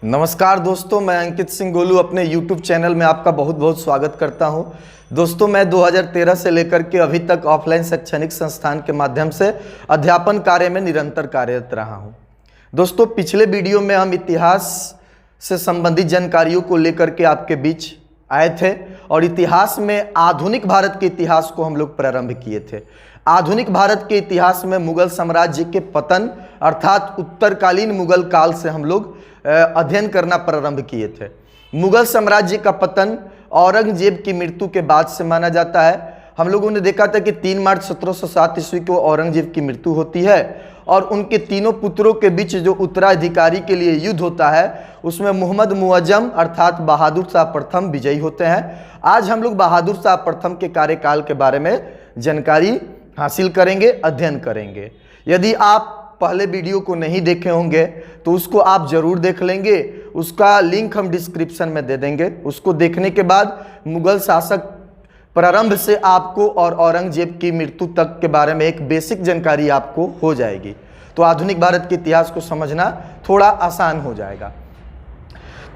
नमस्कार दोस्तों, मैं अंकित सिंह गोलू अपने YouTube चैनल में आपका बहुत बहुत स्वागत करता हूं। दोस्तों, मैं 2013 से लेकर के अभी तक ऑफलाइन शैक्षणिक संस्थान के माध्यम से अध्यापन कार्य में निरंतर कार्यरत रहा हूं। दोस्तों, पिछले वीडियो में हम इतिहास से संबंधित जानकारियों को लेकर के आपके बीच आए थे और इतिहास में आधुनिक भारत के इतिहास को हम लोग प्रारंभ किए थे। आधुनिक भारत के इतिहास में मुगल साम्राज्य के पतन अर्थात उत्तरकालीन मुगल काल से हम लोग अध्ययन करना प्रारंभ किए थे। मुगल साम्राज्य का पतन औरंगजेब की मृत्यु के बाद से माना जाता है। हम लोगों ने देखा था कि 3 मार्च 1707 ईस्वी को औरंगजेब की मृत्यु होती है और उनके तीनों पुत्रों के बीच जो उत्तराधिकारी के लिए युद्ध होता है उसमें मोहम्मद मुअज्जम अर्थात बहादुर शाह प्रथम विजयी होते हैं। आज हम लोग बहादुर शाह प्रथम के कार्यकाल के बारे में जानकारी हासिल करेंगे, अध्ययन करेंगे। यदि आप पहले वीडियो को नहीं देखे होंगे तो उसको आप जरूर देख लेंगे, उसका लिंक हम डिस्क्रिप्शन में दे देंगे। उसको देखने के बाद मुगल शासक प्रारंभ से आपको और औरंगजेब की मृत्यु तक के बारे में एक बेसिक जानकारी आपको हो जाएगी, तो आधुनिक भारत के इतिहास को समझना थोड़ा आसान हो जाएगा।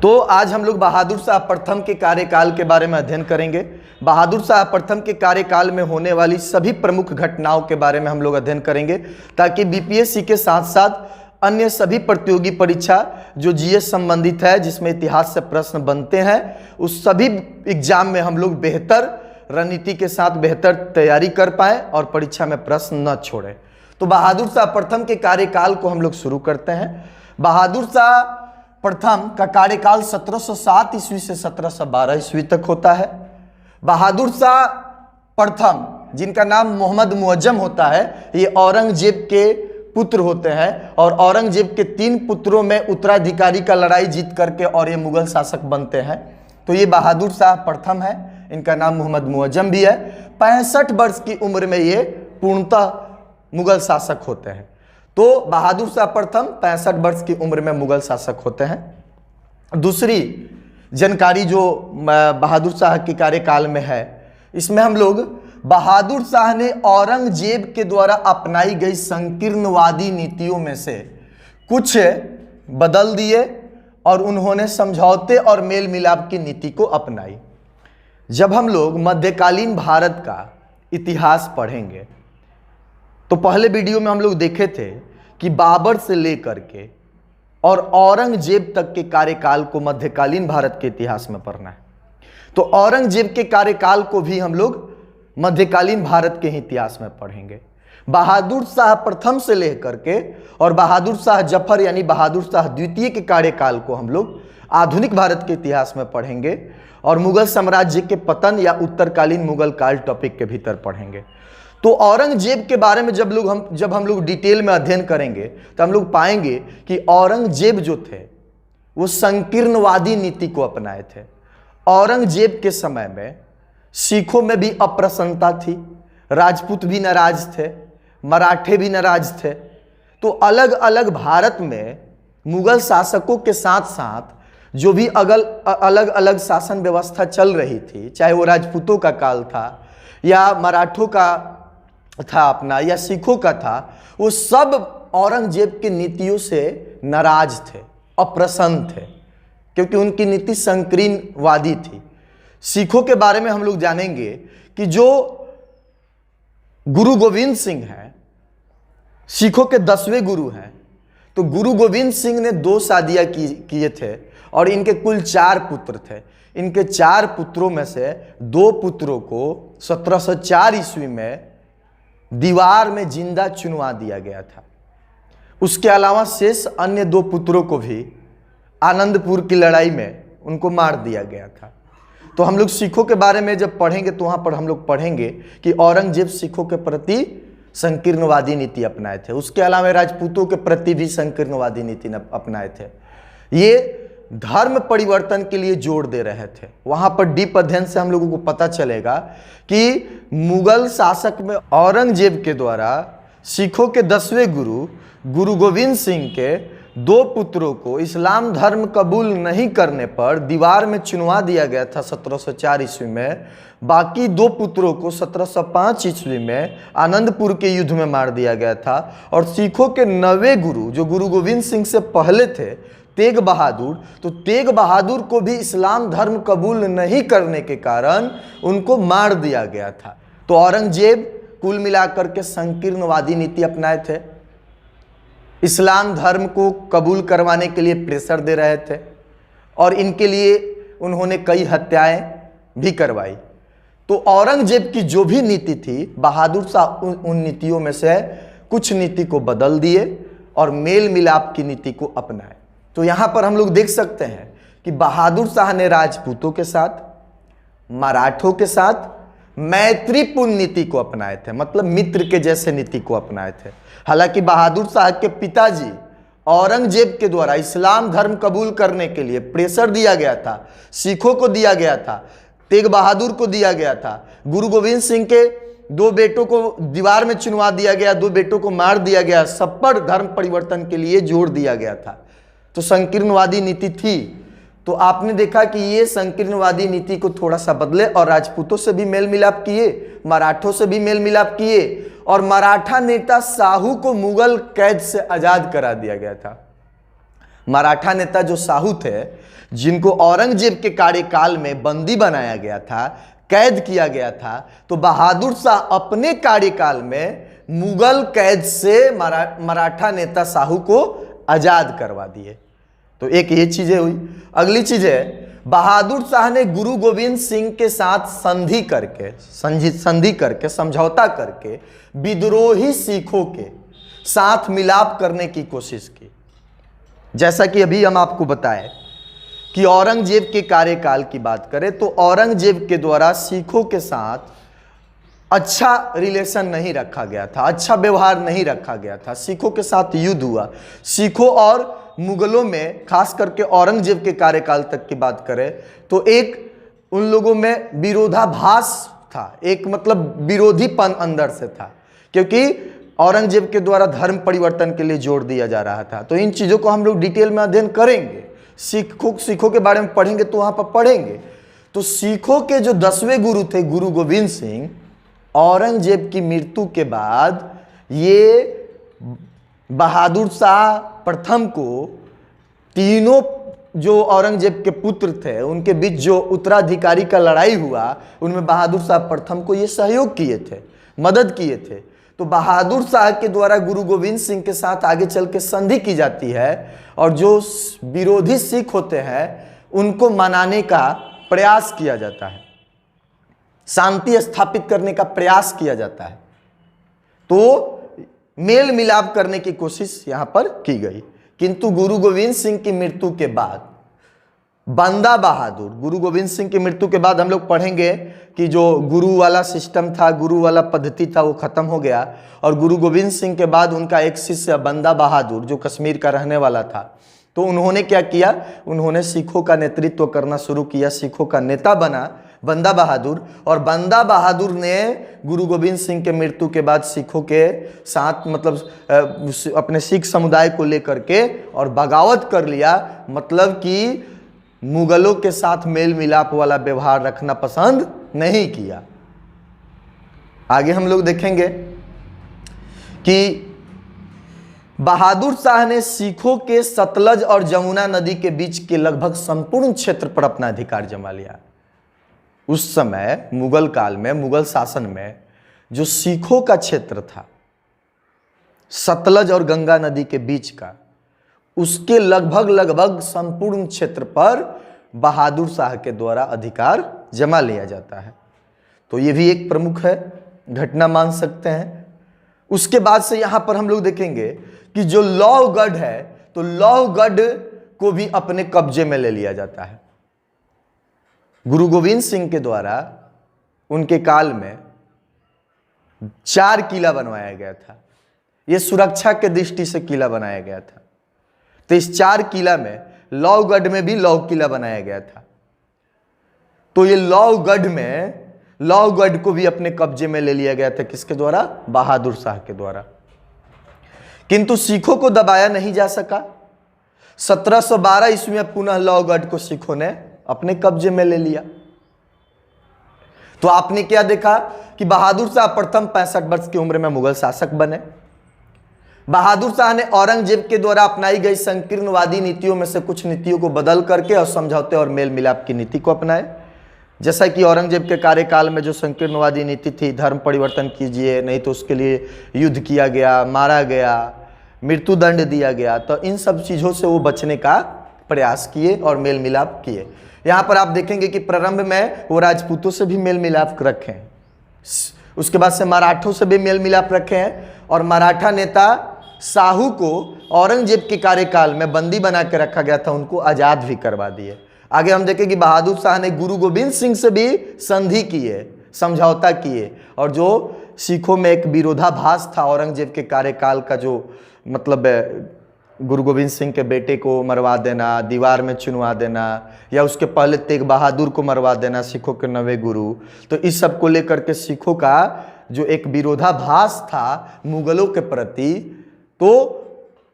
तो आज हम लोग बहादुर शाह प्रथम के कार्यकाल के बारे में अध्ययन करेंगे। बहादुर शाह प्रथम के कार्यकाल में होने वाली सभी प्रमुख घटनाओं के बारे में हम लोग अध्ययन करेंगे, ताकि बीपीएससी के साथ साथ अन्य सभी प्रतियोगी परीक्षा जो जीएस संबंधित है, जिसमें इतिहास से प्रश्न बनते हैं, उस सभी एग्जाम में हम लोग बेहतर रणनीति के साथ बेहतर तैयारी कर पाएं और परीक्षा में प्रश्न न छोड़ें। तो बहादुर शाह प्रथम के कार्यकाल को हम लोग शुरू करते हैं। बहादुर शाह प्रथम का कार्यकाल 1707 ईस्वी से 1712 ईस्वी तक होता है। बहादुर शाह प्रथम, जिनका नाम मोहम्मद मुअज्जम होता है, ये औरंगजेब के पुत्र होते हैं और औरंगजेब के 3 पुत्रों में उत्तराधिकारी का लड़ाई जीत करके और ये मुगल शासक बनते हैं। तो ये बहादुर शाह प्रथम है, इनका नाम मोहम्मद मुअज्जम भी है। 65 वर्ष की उम्र में ये पूर्णतः मुगल शासक होते हैं। तो बहादुर शाह प्रथम 65 वर्ष की उम्र में मुगल शासक होते हैं। दूसरी जानकारी जो बहादुर शाह के कार्यकाल में है, इसमें हम लोग बहादुर शाह ने औरंगजेब के द्वारा अपनाई गई संकीर्णवादी नीतियों में से कुछ बदल दिए और उन्होंने समझौते और मेल मिलाप की नीति को अपनाई। जब हम लोग मध्यकालीन भारत का इतिहास पढ़ेंगे तो पहले वीडियो में हम लोग देखे थे कि बाबर से लेकर के और औरंगजेब तक के कार्यकाल को मध्यकालीन भारत के इतिहास में पढ़ना है। तो औरंगजेब के कार्यकाल को भी हम लोग मध्यकालीन भारत के इतिहास में पढ़ेंगे। बहादुर शाह प्रथम से लेकर के और बहादुर शाह जफर यानी बहादुर शाह द्वितीय के कार्यकाल को हम लोग आधुनिक भारत के इतिहास में पढ़ेंगे और मुगल साम्राज्य के पतन या उत्तरकालीन मुगल काल टॉपिक के भीतर पढ़ेंगे। तो औरंगजेब के बारे में जब हम लोग डिटेल में अध्ययन करेंगे तो हम लोग पाएंगे कि औरंगजेब जो थे वो संकीर्णवादी नीति को अपनाए थे। औरंगजेब के समय में सिखों में भी अप्रसन्नता थी, राजपूत भी नाराज थे, मराठे भी नाराज थे। तो अलग अलग भारत में मुगल शासकों के साथ साथ जो भी अलग अलग शासन व्यवस्था चल रही थी, चाहे वो राजपूतों का काल था या मराठों का था अपना या सिखों का था, वो सब औरंगजेब की नीतियों से नाराज थे, अप्रसन्न थे, क्योंकि उनकी नीति संकीर्णवादी थी। सिखों के बारे में हम लोग जानेंगे कि जो गुरु गोविंद सिंह हैं, सिखों के 10वें गुरु हैं। तो गुरु गोविंद सिंह ने 2 शादियां किए थे और इनके कुल 4 पुत्र थे। इनके 4 पुत्रों में से 2 पुत्रों को 1704 ईस्वी में दीवार में जिंदा चुनवा दिया गया था। उसके अलावा शेष अन्य 2 पुत्रों को भी आनंदपुर की लड़ाई में उनको मार दिया गया था। तो हम लोग सिखों के बारे में जब पढ़ेंगे तो वहां पर हम लोग पढ़ेंगे कि औरंगजेब सिखों के प्रति संकीर्णवादी नीति अपनाए थे। उसके अलावा राजपूतों के प्रति भी संकीर्णवादी नीति अपनाए थे। ये धर्म परिवर्तन के लिए जोर दे रहे थे। वहां पर डीप अध्ययन से हम लोगों को पता चलेगा कि मुगल शासक में औरंगजेब के द्वारा सिखों के 10वें गुरु गोविंद सिंह के 2 पुत्रों को इस्लाम धर्म कबूल नहीं करने पर दीवार में चुनवा दिया गया था 1704 ईस्वी में। बाकी 2 पुत्रों को 1705 ईस्वी में आनंदपुर के युद्ध में मार दिया गया था। और सिखों के 9वें गुरु जो गुरु गोविंद सिंह से पहले थे तेग बहादुर, तो तेग बहादुर को भी इस्लाम धर्म कबूल नहीं करने के कारण उनको मार दिया गया था। तो औरंगजेब कुल मिलाकर के संकीर्णवादी नीति अपनाए थे, इस्लाम धर्म को कबूल करवाने के लिए प्रेशर दे रहे थे और इनके लिए उन्होंने कई हत्याएं भी करवाई। तो औरंगजेब की जो भी नीति थी, बहादुर शाह उन नीतियों में से कुछ नीति को बदल दिए और मेल मिलाप की नीति को अपनाए। तो यहां पर हम लोग देख सकते हैं कि बहादुर शाह ने राजपूतों के साथ, मराठों के साथ मैत्रीपूर्ण नीति को अपनाए थे, मतलब मित्र के जैसे नीति को अपनाए थे। हालांकि बहादुर शाह के पिताजी औरंगजेब के द्वारा इस्लाम धर्म कबूल करने के लिए प्रेशर दिया गया था, सिखों को दिया गया था, तेग बहादुर को दिया गया था, गुरु गोविंद सिंह के 2 बेटों को दीवार में चुनवा दिया गया, 2 बेटों को मार दिया गया, सब पर धर्म परिवर्तन के लिए जोर दिया गया था। तो संकीर्णवादी नीति थी। तो आपने देखा कि ये संकीर्णवादी नीति को थोड़ा सा बदले और राजपूतों से भी मेल मिलाप किए, मराठों से भी मेल मिलाप किए और मराठा नेता साहू को मुगल कैद से आजाद करा दिया गया था। मराठा नेता जो साहू थे, जिनको औरंगजेब के कार्यकाल में बंदी बनाया गया था, कैद किया गया था, तो बहादुर शाह अपने कार्यकाल में मुगल कैद से मराठा नेता साहू को आजाद करवा दिए। तो एक ये चीजें हुई। अगली चीज है, बहादुर शाह ने गुरु गोविंद सिंह के साथ संधि करके समझौता करके विद्रोही सिखों के साथ मिलाप करने की कोशिश की। जैसा कि अभी हम आपको बताएं कि औरंगजेब के कार्यकाल की बात करें तो औरंगजेब के द्वारा सिखों के साथ अच्छा रिलेशन नहीं रखा गया था, अच्छा व्यवहार नहीं रखा गया था। सिखों के साथ युद्ध हुआ। सिखों और मुगलों में, खास करके औरंगजेब के कार्यकाल तक की बात करें तो एक उन लोगों में विरोधाभास था, एक मतलब विरोधीपन अंदर से था, क्योंकि औरंगजेब के द्वारा धर्म परिवर्तन के लिए जोर दिया जा रहा था। तो इन चीज़ों को हम लोग डिटेल में अध्ययन करेंगे, सिखों के बारे में पढ़ेंगे तो वहाँ पर पढ़ेंगे। तो सिखों के जो 10वें गुरु थे गुरु गोविंद सिंह, औरंगजेब की मृत्यु के बाद ये बहादुर शाह प्रथम को, तीनों जो औरंगजेब के पुत्र थे उनके बीच जो उत्तराधिकारी का लड़ाई हुआ, उनमें बहादुर शाह प्रथम को ये सहयोग किए थे, मदद किए थे। तो बहादुर शाह के द्वारा गुरु गोविंद सिंह के साथ आगे चल के संधि की जाती है और जो विरोधी सिख होते हैं उनको मनाने का प्रयास किया जाता है, शांति स्थापित करने का प्रयास किया जाता है। तो मेल मिलाप करने की कोशिश यहां पर की गई। किंतु गुरु गोविंद सिंह की मृत्यु के बाद बंदा बहादुर, गुरु गोविंद सिंह की मृत्यु के बाद हम लोग पढ़ेंगे कि जो गुरु वाला सिस्टम था, गुरु वाला पद्धति था, वो खत्म हो गया और गुरु गोविंद सिंह के बाद उनका एक शिष्य बंदा बहादुर जो कश्मीर का रहने वाला था, तो उन्होंने क्या किया, उन्होंने सिखों का नेतृत्व करना शुरू किया, सिखों का नेता बना बंदा बहादुर। और बंदा बहादुर ने गुरु गोविंद सिंह के मृत्यु के बाद सिखों के साथ मतलब अपने सिख समुदाय को लेकर के और बगावत कर लिया, मतलब कि मुगलों के साथ मेल मिलाप वाला व्यवहार रखना पसंद नहीं किया। आगे हम लोग देखेंगे कि बहादुर शाह ने सिखों के सतलज और जमुना नदी के बीच के लगभग संपूर्ण क्षेत्र पर अपना अधिकार जमा लिया। उस समय मुगल काल में, मुगल शासन में जो सिखों का क्षेत्र था सतलज और गंगा नदी के बीच का, उसके लगभग संपूर्ण क्षेत्र पर बहादुर शाह के द्वारा अधिकार जमा लिया जाता है। तो ये भी एक प्रमुख है, घटना मान सकते हैं। उसके बाद से यहां पर हम लोग देखेंगे कि जो लौहगढ़ है, तो लौहगढ़ को भी अपने कब्जे में ले लिया जाता है। गुरु गोविंद सिंह के द्वारा उनके काल में 4 किला बनवाया गया था। यह सुरक्षा के दृष्टि से किला बनाया गया था। तो इस 4 किला में लौहगढ़ में भी लौह किला बनाया गया था। तो ये लौहगढ़ को भी अपने कब्जे में ले लिया गया था। किसके द्वारा? बहादुर शाह के द्वारा। किंतु सिखों को दबाया नहीं जा सका। 1712 ईस्वी में पुनः लौहगढ़ को सिखों ने अपने कब्जे में ले लिया। तो आपने क्या देखा कि बहादुर शाह प्रथम 65 वर्ष की उम्र में मुगल शासक बने। बहादुर शाह ने औरंगजेब के द्वारा अपनाई गई संकीर्णवादी नीतियों में से कुछ नीतियों को बदल करके और समझौते और मेल मिलाप की नीति को अपनाए। जैसा कि औरंगजेब के कार्यकाल में जो संकीर्णवादी नीति थी, धर्म परिवर्तन कीजिए नहीं तो उसके लिए युद्ध किया गया, मारा गया, मृत्युदंड दिया गया, तो इन सब चीज़ों से वो बचने का प्रयास किए और मेल मिलाप किए। यहाँ पर आप देखेंगे कि प्रारंभ में वो राजपूतों से भी मेल मिलाप रखे हैं, उसके बाद से मराठों से भी मेल मिलाप रखे हैं, और मराठा नेता साहू को औरंगजेब के कार्यकाल में बंदी बना के रखा गया था, उनको आज़ाद भी करवा दिए। आगे हम देखें कि बहादुर शाह ने गुरु गोविंद सिंह से भी संधि किए, समझौता किए, और जो सिखों में एक विरोधाभास था औरंगजेब के कार्यकाल का, जो मतलब गुरु गोविंद सिंह के बेटे को मरवा देना, दीवार में चुनवा देना, या उसके पहले तेग बहादुर को मरवा देना, सिखों के नवे गुरु, तो इस सब को लेकर के सिखों का जो एक विरोधाभास था मुगलों के प्रति, तो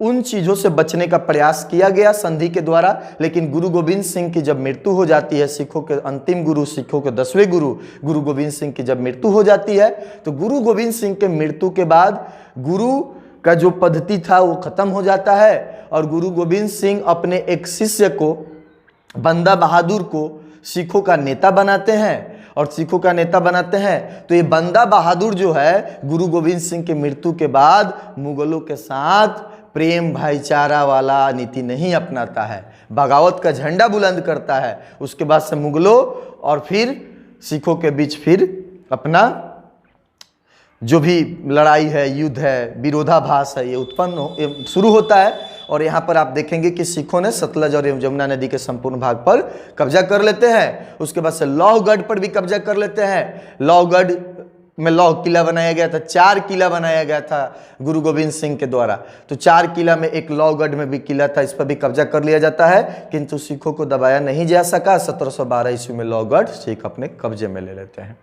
उन चीज़ों से बचने का प्रयास किया गया संधि के द्वारा। लेकिन गुरु गोविंद सिंह की जब मृत्यु हो जाती है, सिखों के अंतिम गुरु, सिखों के 10वें गुरु गुरु गोविंद सिंह की जब मृत्यु हो जाती है, तो गुरु गोविंद सिंह के मृत्यु के बाद गुरु का जो पद्धति था वो खत्म हो जाता है, और गुरु गोविंद सिंह अपने एक शिष्य को, बंदा बहादुर को, सिखों का नेता बनाते हैं। और सिखों का नेता बनाते हैं तो ये बंदा बहादुर जो है गुरु गोविंद सिंह की मृत्यु के बाद मुगलों के साथ प्रेम भाईचारा वाला नीति नहीं अपनाता है, बगावत का झंडा बुलंद करता है। उसके बाद से मुगलों और फिर सिखों के बीच फिर अपना जो भी लड़ाई है, युद्ध है, विरोधाभास है, ये उत्पन्न शुरू होता है। और यहाँ पर आप देखेंगे कि सिखों ने सतलज और यमुना नदी के संपूर्ण भाग पर कब्जा कर लेते हैं। उसके बाद से लौहगढ़ पर भी कब्जा कर लेते हैं। लौहगढ़ में लौह किला बनाया गया था, 4 किला बनाया गया था गुरु गोविंद सिंह के द्वारा, तो 4 किला में एक लौहगढ़ में भी किला था, इस पर भी कब्जा कर लिया जाता है, किंतु सिखों को दबाया नहीं जा सका। 1712 ईस्वी में लौहगढ़ सिख अपने कब्जे में ले लेते हैं।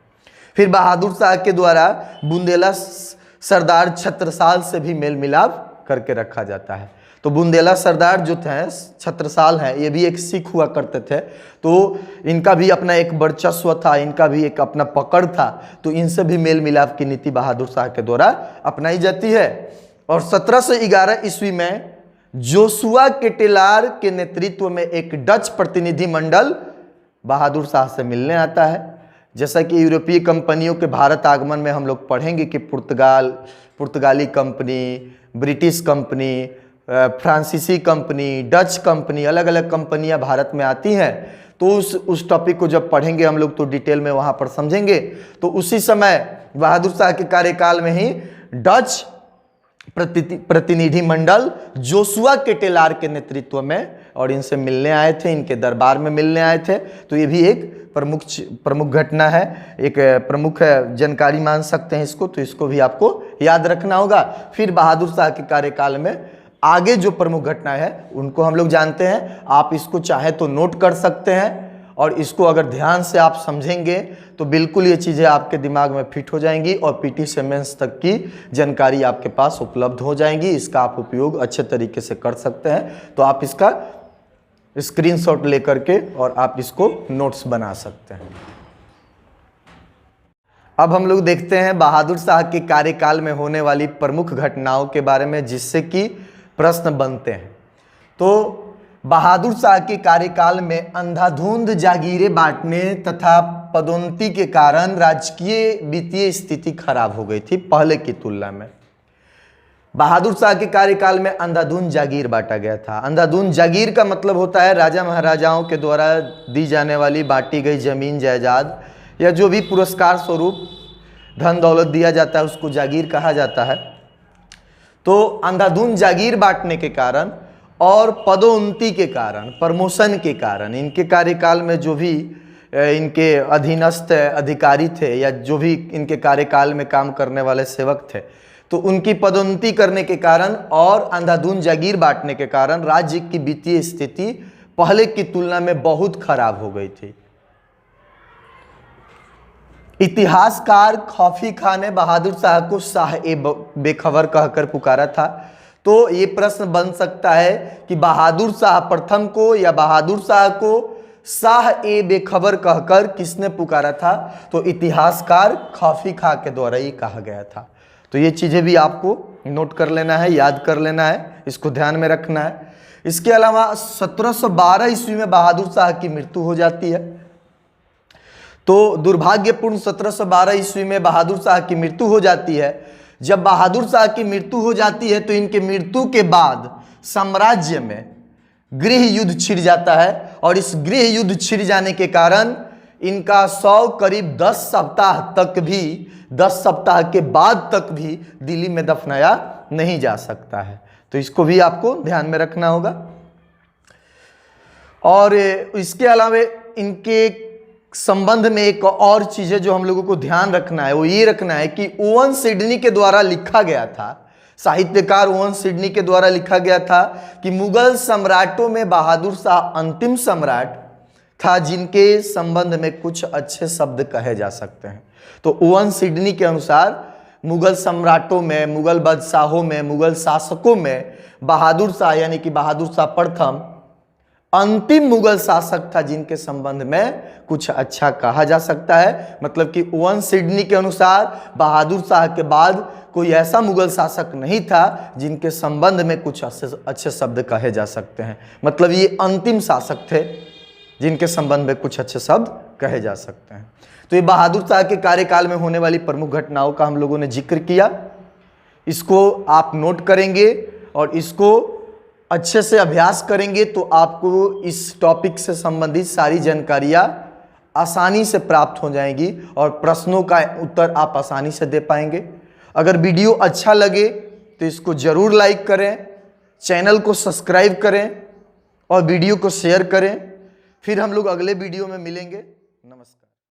फिर बहादुर शाह के द्वारा बुंदेला सरदार छत्रसाल से भी मेल मिलाप करके रखा जाता है। तो बुंदेला सरदार जो थे छत्रसाल हैं, ये भी एक सिख हुआ करते थे, तो इनका भी अपना एक वर्चस्व था, इनका भी एक अपना पकड़ था, तो इनसे भी मेल मिलाप की नीति बहादुर शाह के द्वारा अपनाई जाती है। और 1711 ईस्वी में जोशुआ केटेलार के नेतृत्व में एक डच प्रतिनिधि मंडल बहादुर शाह से मिलने आता है। जैसा कि यूरोपीय कंपनियों के भारत आगमन में हम लोग पढ़ेंगे कि पुर्तगाली कंपनी, ब्रिटिश कंपनी, फ्रांसीसी कंपनी, डच कंपनी, अलग अलग कंपनियां भारत में आती हैं। तो उस टॉपिक को जब पढ़ेंगे हम लोग तो डिटेल में वहाँ पर समझेंगे। तो उसी समय बहादुर शाह के कार्यकाल में ही डच प्रतिनिधि मंडल जोशुआ केटेलार के नेतृत्व में और इनसे मिलने आए थे, इनके दरबार में मिलने आए थे। तो ये भी एक प्रमुख घटना है, एक प्रमुख जानकारी मान सकते हैं इसको, तो इसको भी आपको याद रखना होगा। फिर बहादुर शाह के कार्यकाल में आगे जो प्रमुख घटनाएं हैं उनको हम लोग जानते हैं। आप इसको चाहे तो नोट कर सकते हैं, और इसको अगर ध्यान से आप समझेंगे तो बिल्कुल ये चीज़ें आपके दिमाग में फिट हो जाएंगी और पीटी से मेंस तक की जानकारी आपके पास उपलब्ध हो जाएंगी। इसका आप उपयोग अच्छे तरीके से कर सकते हैं। तो आप इसका स्क्रीनशॉट लेकर के और आप इसको नोट्स बना सकते हैं। अब हम लोग देखते हैं बहादुर शाह के कार्यकाल में होने वाली प्रमुख घटनाओं के बारे में, जिससे कि प्रश्न बनते हैं। तो बहादुर शाह के कार्यकाल में अंधाधुंध जागीरें बांटने तथा पदोन्नति के कारण राजकीय वित्तीय स्थिति खराब हो गई थी पहले की तुलना में। बहादुर शाह के कार्यकाल में अंधाधुंध जागीर बांटा गया था। अंधाधुंध जागीर का मतलब होता है राजा महाराजाओं के द्वारा दी जाने वाली बांटी गई जमीन जायदाद या जो भी पुरस्कार स्वरूप धन दौलत दिया जाता है उसको जागीर कहा जाता है। तो अंधाधुंध जागीर बांटने के कारण और पदोन्नति के कारण, प्रमोशन के कारण, इनके कार्यकाल में जो भी इनके अधीनस्थ अधिकारी थे या जो भी इनके कार्यकाल में काम करने वाले सेवक थे, तो उनकी पदोन्नति करने के कारण और अंधाधुंध जागीर बांटने के कारण राज्य की वित्तीय स्थिति पहले की तुलना में बहुत खराब हो गई थी। इतिहासकार खौफी खां ने बहादुर शाह को शाह ए बेखबर कहकर पुकारा था। तो ये प्रश्न बन सकता है कि बहादुर शाह प्रथम को या बहादुर शाह को शाह ए बेखबर कहकर किसने पुकारा था? तो इतिहासकार खौफी खां के द्वारा ही कहा गया था। तो ये चीजें भी आपको नोट कर लेना है, याद कर लेना है, इसको ध्यान में रखना है। इसके अलावा 1712 ईस्वी में बहादुर शाह की मृत्यु हो जाती है। तो दुर्भाग्यपूर्ण 1712 ईस्वी में बहादुर शाह की मृत्यु हो जाती है। जब बहादुर शाह की मृत्यु हो जाती है तो इनके मृत्यु के बाद साम्राज्य में गृह युद्ध छिड़ जाता है और इस गृह युद्ध छिड़ जाने के कारण इनका शव करीब 10 सप्ताह तक भी, 10 सप्ताह के बाद तक भी दिल्ली में दफनाया नहीं जा सकता है। तो इसको भी आपको ध्यान में रखना होगा। और इसके अलावा इनके संबंध में एक और चीज है जो हम लोगों को ध्यान रखना है, वो ये रखना है कि ओवन सिडनी के द्वारा लिखा गया था, साहित्यकार ओवन सिडनी के द्वारा लिखा गया था कि मुगल सम्राटों में बहादुर शाह अंतिम सम्राट था जिनके संबंध में कुछ अच्छे शब्द कहे जा सकते हैं। तो ओवन सिडनी के अनुसार मुगल सम्राटों में, मुगल बादशाहों में, मुगल शासकों में बहादुर शाह यानी कि बहादुर शाह प्रथम अंतिम मुगल शासक था जिनके संबंध में कुछ अच्छा कहा जा सकता है। मतलब कि ओवन सिडनी के अनुसार बहादुर शाह के बाद कोई ऐसा मुगल शासक नहीं था जिनके संबंध में कुछ अच्छे शब्द कहे जा सकते हैं। मतलब ये अंतिम शासक थे जिनके संबंध में कुछ अच्छे शब्द कहे जा सकते हैं। तो ये बहादुर शाह के कार्यकाल में होने वाली प्रमुख घटनाओं का हम लोगों ने जिक्र किया। इसको आप नोट करेंगे और इसको अच्छे से अभ्यास करेंगे तो आपको इस टॉपिक से संबंधित सारी जानकारियाँ आसानी से प्राप्त हो जाएंगी और प्रश्नों का उत्तर आप आसानी से दे पाएंगे। अगर वीडियो अच्छा लगे तो इसको ज़रूर लाइक करें, चैनल को सब्सक्राइब करें और वीडियो को शेयर करें। फिर हम लोग अगले वीडियो में मिलेंगे। नमस्कार।